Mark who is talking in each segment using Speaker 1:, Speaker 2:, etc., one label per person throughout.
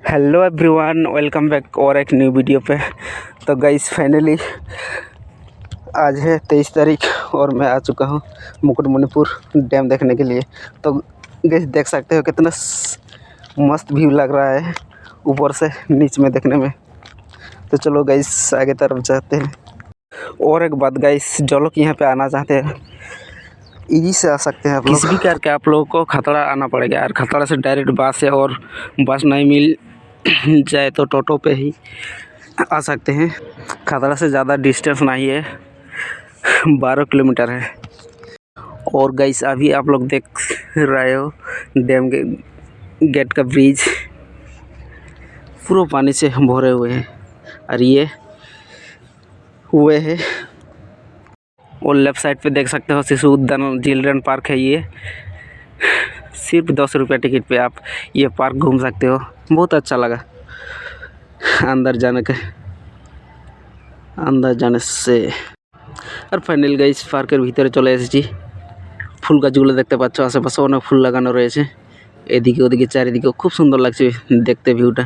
Speaker 1: Hello everyone, welcome back और एक new video पे। तो गाइस फाइनली आज है 23 तारीख और मैं आ चुका हूँ मुकुटमणिपुर डैम देखने के लिए। तो गाइस देख सकते हो कितना मस्त व्यू लग रहा है ऊपर से नीचे में देखने में। तो चलो गाइस आगे तरफ जाते हैं। और एक बात गाइस, जो लोग यहाँ पे आना चाहते हैं इजी से आ सकते हैं आप लोग। किसी भी करके आप लोगों को खतरा आना पड़ेगा यार। खतरा से डायरेक्ट बस है और बस नहीं मिल जाए तो टोटो पे ही आ सकते हैं। खतरा से ज़्यादा डिस्टेंस नहीं है, 12 किलोमीटर है। और गाइस अभी आप लोग देख रहे हो डैम के गेट का ब्रिज पूरा पानी से भरे हुए हैं। और ये हुए है और लेफ़्ट साइड पे देख सकते हो शिशु उद्यान चिल्ड्रन पार्क है। ये सिर्फ 10 रुपये टिकट पे आप ये पार्क घूम सकते हो। बहुत अच्छा लगा अंदर जाने से। और फाइनल गाइस पार्केर भीतरे चले एसेছি। ফুল গাছগুলো দেখতে পাচ্ছ, আশেপাশে অনেক ফুল লাগানো রয়েছে, এদিকে ওদিকে চারিদিকে খুব সুন্দর লাগছে দেখতে ভিউটা।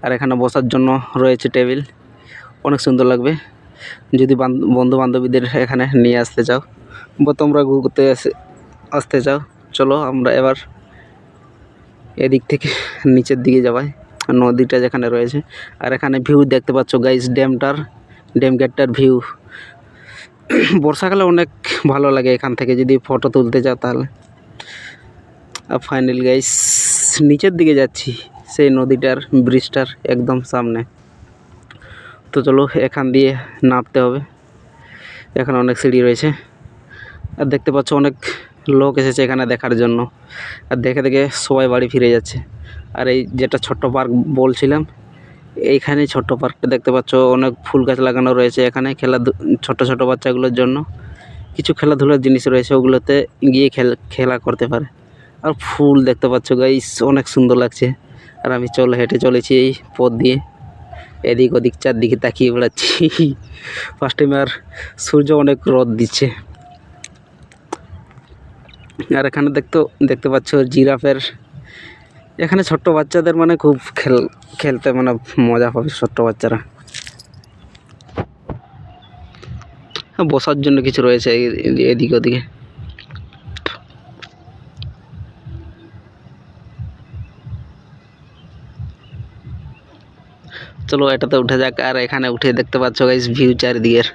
Speaker 1: আর এখানে বসার জন্য রয়েছে টেবিল, অনেক সুন্দর লাগবে যদি বন্ধু বান্ধবীদের এখানে নিয়ে আসতে চাও বা তোমরা ঘুরতে আসতে চাও। চলো আমরা এবার এদিক থেকে নিচের দিকে যাবাই, নদীটা যেখানে রয়েছে। আর এখানে ভিউ দেখতে পাচ্ছ গাইস ড্যাম গেটটার ভিউ বর্ষাকালে অনেক ভালো লাগে এখান থেকে যদি ফটো তুলতে যাও তাহলে। আর ফাইনাল গাইস নিচের দিকে যাচ্ছি, সেই নদীটার ব্রিজটার একদম সামনে। তো চলো এখান দিয়ে নামতে হবে, এখানে অনেক সিঁড়ি রয়েছে। আর দেখতে পাচ্ছ অনেক লোক এসেছে এখানে দেখার জন্য। আর দেখে দেখে সবাই বাড়ি ফিরে যাচ্ছে। আর এই যেটা ছোট্ট পার্ক বলছিলাম, এইখানে ছোট্ট পার্কটা দেখতে পাচ্ছ অনেক ফুল গাছ লাগানো রয়েছে। এখানে ছোট ছোট বাচ্চাগুলোর জন্য কিছু খেলাধুলার জিনিস রয়েছে, ওগুলোতে গিয়ে খেলা করতে পারে। আর ফুল দেখতে পাচ্ছ গাইস অনেক সুন্দর লাগছে। আর আমি হেঁটে চলেছি এই পথ দিয়ে, এদিক ওদিক চারদিকে তাকিয়ে বেড়াচ্ছি। ফার্স্ট টাইম আর সূর্য অনেক রোদ দিচ্ছে। আর এখানে দেখতে পাচ্ছ জিরাফের, এখানে ছোট্ট বাচ্চাদের মানে খুব খেলতে মানে মজা পাবে ছোট্ট বাচ্চারা। বসার জন্য কিছু রয়েছে এদিকে ওদিকে। চলো এটাতে উঠে যাক। আর এখানে উঠে দেখতে পাচ্ছ গাইস ভিউ চারিদিকের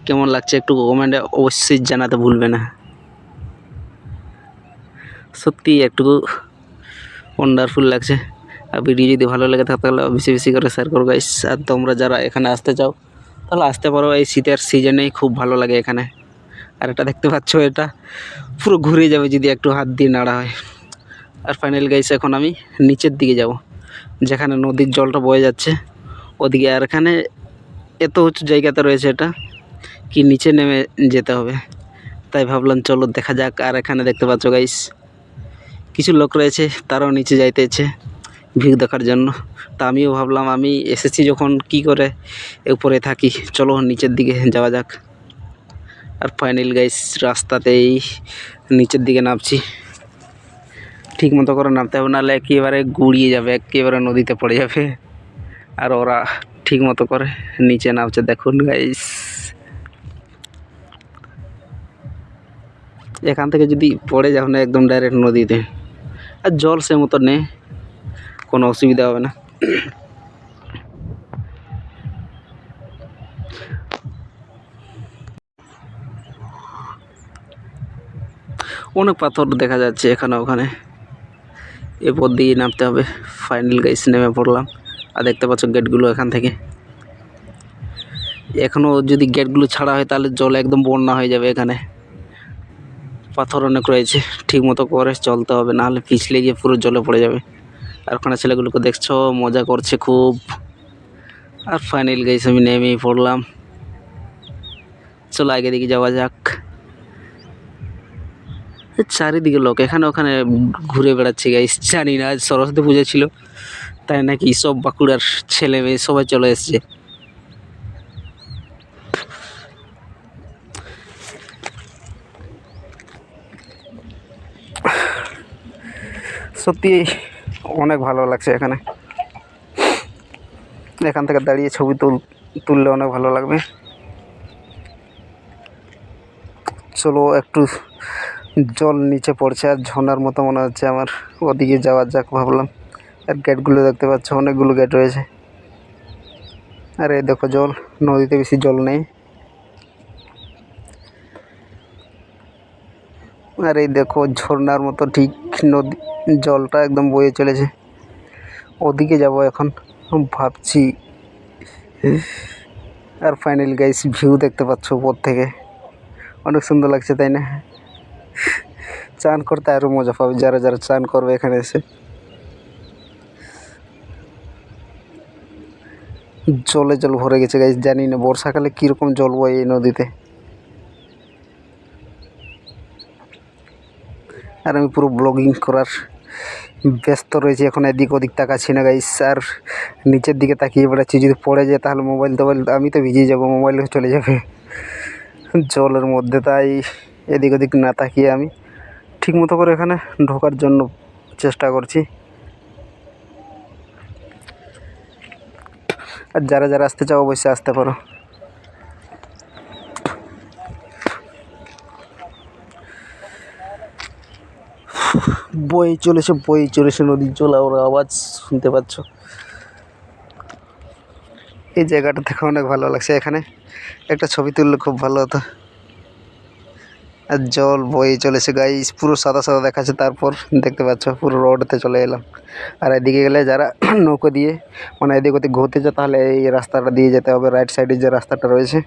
Speaker 1: কেমন লাগছে একটু কমেন্টে অবশ্যই জানাতে ভুলবে না। সত্যি একটু ওয়ান্ডারফুল লাগছে। আর ভিডিও যদি ভালো লেগে থাকে তাহলে বেশি বেশি করে শেয়ার করো গাইস। আর তোমরা যারা এখানে আসতে চাও তাহলে আসতে পারো, এই শীতের সিজনেই খুব ভালো লাগে এখানে। আর এটা দেখতে পাচ্ছ এটা পুরো ঘুরে যাবে যদি একটু হাত দিয়ে নাড়া হয়। আর ফাইনাল গাইস এখন আমি নিচের দিকে যাব, যেখানে নদীর জলটা বয়ে যাচ্ছে ওদিকে। আর এখানে এত উঁচু জায়গাতে রয়েছে এটা কি নিচে নেমে যেতে হবে, তাই ভাবলাম চলো দেখা যাক। আর এখানে দেখতে পাচ্ছ গাইস কিছু লোক রয়েছে, তারাও নিচে যাইতেছে ভিউ দেখার জন্য। তা আমিও ভাবলাম আমি এসেছি যখন কি করে উপরে থাকি, চলো নিচের দিকে যাওয়া যাক। আর ফাইনাল গাইস রাস্তাতেই নিচের দিকে নামছি। ঠিক মতো করে নামতে হবে, নাহলে একেবারে গুড়িয়ে যাবে, একেবারে নদীতে পড়ে যাবে। আর ওরা ঠিক মতো করে নিচে নামছে দেখুন গাইস। এখান থেকে যদি পড়ে যাও না একদম ডাইরেক্ট নদীতে। আর জল সে মতো নেই, কোনো অসুবিধা হবে না। অনেক পাথর দেখা যাচ্ছে এখানে ওখানে, এ পথ দিয়ে নামতে হবে। ফাইনাল গাইস নেমে পড়লাম। আর দেখতে পাচ্ছ গেটগুলো এখান থেকে, এখনও যদি গেটগুলো ছাড়া হয় তাহলে জল একদম বন্যা হয়ে যাবে। এখানে পাথর অনেক রয়েছে, ঠিক মতো করে চলতে হবে, নাহলে পিছলে গিয়ে পুরো জলে পড়ে যাবে। আর ওখানে ছেলেগুলোকে দেখছো মজা করছে খুব। আর ফাইনাল গাইস আমি নেমেই পড়লাম। চলো আগে দিকে যাওয়া যাক। চারিদিকে লোক এখানে ওখানে ঘুরে বেড়াচ্ছে গাইস। জানি না আজ সরস্বতী পুজো ছিল তাই নাকি সব বাঁকুড়ার ছেলে মেয়ে সবাই চলে এসছে। সত্যি অনেক ভালো লাগছে এখানে। এখান থেকে দাঁড়িয়ে ছবি তুললে অনেক ভালো লাগবে। চলো একটু জল নিচে পড়ছে আর ঝর্ণার মতো মনে হচ্ছে আমার, ওদিকে যাওয়া যাক ভাবলাম। আর গেটগুলো দেখতে পাচ্ছ, অনেকগুলো গেট রয়েছে। আর এই দেখো জল, নদীতে বেশি জল নেই। আর এই দেখো ঝর্ণার মতো ঠিক নদী, জলটা একদম বয়ে চলেছে। ওদিকে যাব এখন ভাবছি। আর ফাইনালি গাইস ভিউ দেখতে পাচ্ছ উপর থেকে, অনেক সুন্দর লাগছে তাই না? চান করতে আরও মজা পাবে যারা যারা চান করবে এখানে এসে। জলে জল ভরে গেছে গাইস, জানি না বর্ষাকালে কীরকম জল বয় এই নদীতে। আর আমি পুরো ব্লগিং করার ব্যস্ত রয়েছি এখন, এদিক ওদিক তাকাচ্ছি না গাইস। আর নিচের দিকে তাকিয়ে বেড়াচ্ছি, যদি পড়ে যায় তাহলে মোবাইল আমি তো ভিজে যাব, মোবাইল চলে যাবে জলের মধ্যে। তাই এদিক ওদিক না তাকিয়ে আমি ঠিকমতো করে এখানে ঢোকার জন্য চেষ্টা করছি। আর যারা যারা আসতে চাও অবশ্যই আসতে পারো। বয়ে চলেছে নদীর জল, ওর আওয়াজ শুনতে পাচ্ছ। এই জায়গাটা থেকে অনেক ভালো লাগছে, এখানে একটা ছবি তুললে খুব ভালো হতো। আর জল বয়ে চলেছে গাইস, পুরো সাদা সাদা দেখাচ্ছে। তারপর দেখতে পাচ্ছ পুরো রোডতে চলে এলাম। আর এদিকে গেলে যারা নৌকো দিয়ে মানে এদিক ওদিক ঘুরতে যায় তাহলে এই রাস্তাটা দিয়ে যেতে হবে, রাইট সাইডে যে রাস্তাটা রয়েছে।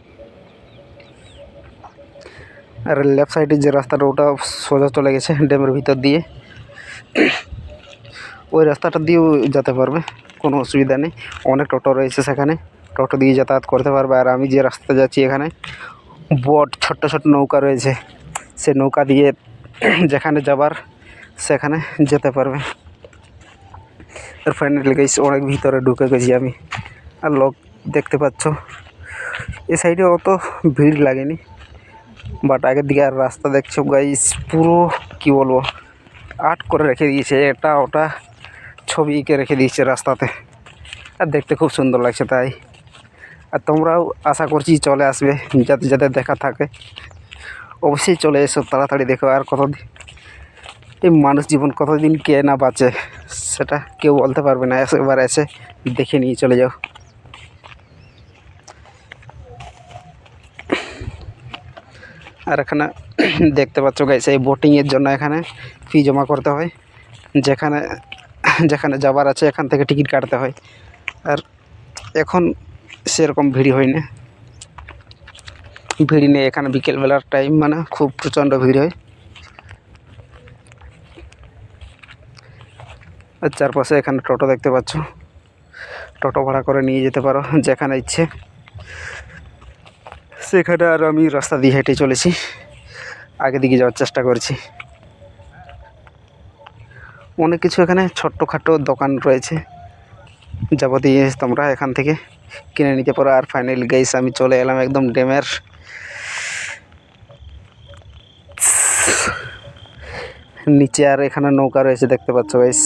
Speaker 1: আর লেফট সাইডে যে রাস্তাটা ওটা সোজা চলে গেছে ড্যামের ভিতর দিয়ে। ওই রাস্তাটা দিয়েও যেতে পারবে, কোনো অসুবিধা নেই। অনেক টোটো রয়েছে সেখানে, টোটো দিয়ে যাতায়াত করতে পারবে। আর আমি যে রাস্তাতে যাচ্ছি এখানে বোট, ছোট্ট ছোট্ট নৌকা রয়েছে, সে নৌকা দিয়ে যেখানে যাবার সেখানে যেতে পারবে। আর ফাইনালি গাইস অনেক ভিতরে ঢুকে গেছি আমি। আর লোক দেখতে পাচ্ছ, এ সাইডে অত ভিড় লাগেনি, বাট আগের দিকে আর রাস্তা দেখছো গাইস পুরো কী বলবো, আর্ট করে রেখে দিয়েছে, এটা ওটা ছবি এঁকে রেখে দিয়েছে রাস্তাতে। আর দেখতে খুব সুন্দর লাগছে তাই। আর তোমরাও আশা করছি চলে আসবে, যাতে যাতে দেখা থাকে অবশ্যই চলে এসো, তাড়াতাড়ি দেখো। আর কতদিন এই মানুষ জীবন কতদিন কে না বাঁচে সেটা কেউ বলতে পারবে না, এবার এসে দেখে নিয়ে চলে যাও। আর এখানে দেখতে পাচ্ছ গাইস এই বোটিংয়ের জন্য এখানে ফি জমা করতে হয়, যেখানে যেখানে যাবার আছে এখান থেকে টিকিট কাটতে হয়। আর এখন সেরকম ভিড় হয় না, ভিড় নেই এখানে, বিকেলবেলার টাইম মানে খুব প্রচণ্ড ভিড় হয়। আর চারপাশে এখানে টোটো দেখতে পাচ্ছ, টোটো ভাড়া করে নিয়ে যেতে পারো যেখানে ইচ্ছে সেখানে। আর আমি রাস্তা দিয়ে হেঁটে চলেছি, আগে দিকে যাওয়ার চেষ্টা করছি। অনেক কিছু এখানে ছোট্টখাটো দোকান রয়েছে, যাবতীয় জিনিস তোমরা এখান থেকে কিনে নিতে পারো। আর ফাইনালি গাইস আমি চলে এলাম একদম ড্যামের নিচে। আর এখানে নৌকা রয়েছে দেখতে পাচ্ছ গাইস।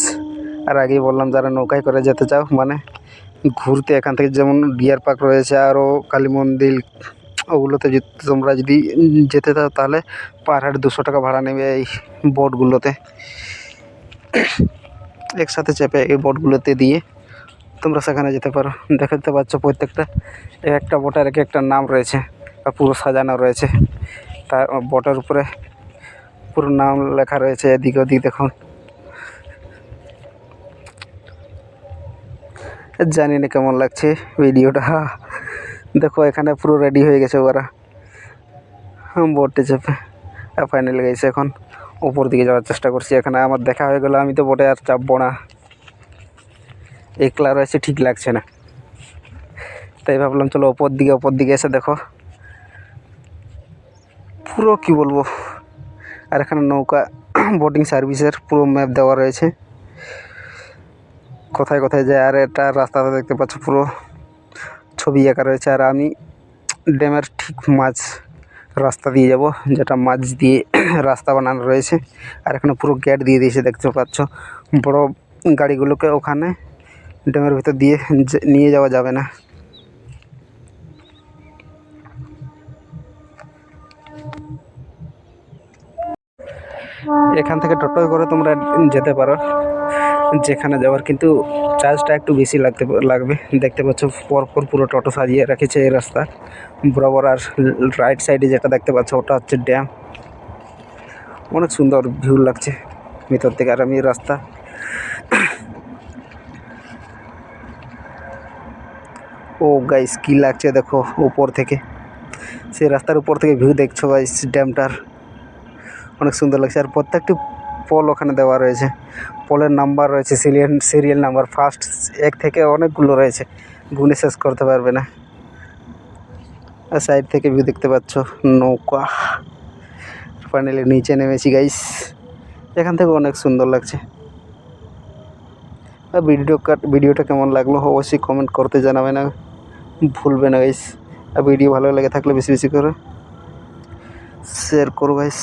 Speaker 1: আর আগেই বললাম যারা নৌকায় করে যেতে চাও মানে ঘুরতে, এখান থেকে যেমন ডিয়ার পার্ক রয়েছে আরও কালী মন্দির, ওগুলোতে তোমরা যদি যেতে চাও তাহলে পার হেড 200 টাকা ভাড়া নেবে এই বোটগুলোতে। একসাথে চেপে এই বোটগুলোতে দিয়ে তোমরা সেখানে যেতে পারো। দেখতে পাচ্ছ প্রত্যেকটা একটা বোটের এক একটা নাম রয়েছে আর পুরো সাজানো রয়েছে, তার বোটের উপরে পুরো নাম লেখা রয়েছে। এদিক ওদিক দেখুন, জানি না কেমন লাগছে ভিডিওটা। দেখো এখানে পুরো রেডি হয়ে গেছে ওরা বোটে চেপে। আর ফাইনালি গেছে এখন উপর দিকে যাওয়ার চেষ্টা করছি। এখানে আমার দেখা হয়ে গেলো, আমি তো বোটে আর চাপবো না, একলা রয়েছে ঠিক লাগছে না, তাই ভাবলাম চলো ওপর দিকে এসে দেখো পুরো কি বলবো। আর এখানে নৌকা বোটিং সার্ভিসের পুরো ম্যাপ দেওয়া রয়েছে, কোথায় কোথায় যায়। আর এটা রাস্তাটা দেখতে পাচ্ছ পুরো ছবি আঁকা রয়েছে। আর আমি ড্যামের ঠিক মাঝ রাস্তা দিয়ে যাব, যেটা মাঝ দিয়ে রাস্তা বানানো রয়েছে। আর এখানে পুরো গেট দিয়ে দিয়েছে দেখতে পাচ্ছ, বড় গাড়িগুলোকে ওখানে ড্যামের ভিতর দিয়ে নিয়ে যাওয়া যাবে না। এখান থেকে টোটোয় করে তোমরা যেতে পারো যেখানে যাওয়ার, কিন্তু চার্জটা একটু বেশি লাগবে। দেখতে পাচ্ছ পরপর পুরো টোটো সাজিয়ে রেখেছে এই রাস্তা বরাবর। আর রাইট সাইডে যেটা দেখতে পাচ্ছ ওটা হচ্ছে ড্যাম। অনেক সুন্দর ভিউ লাগছে ভিতর থেকে। আর আমি রাস্তা ও গাইস কি লাগছে দেখো উপর থেকে, সেই রাস্তার উপর থেকে ভিউ দেখছো গাইস ড্যামটার, অনেক সুন্দর লাগছে। আর প্রত্যেকটি পোল ওখানে দেওয়া রয়েছে, পোলের নাম্বার রয়েছে, সিরিয়াল নাম্বার ফার্স্ট 1 থেকে অনেকগুলো রয়েছে, গুনে শেষ করতে পারবে না। আর সাইড থেকে ভিউ দেখতে পাচ্ছ নৌকা। ফাইনালি নিচে নেমেছি গাইস, এখান থেকে অনেক সুন্দর লাগছে। আর ভিডিওটা কেমন লাগলো অবশ্যই কমেন্ট করতে জানাবে না, ভুলবে না গাইস। আর ভিডিও ভালো লেগে থাকলে বেশি বেশি করে শেয়ার করো গাইস।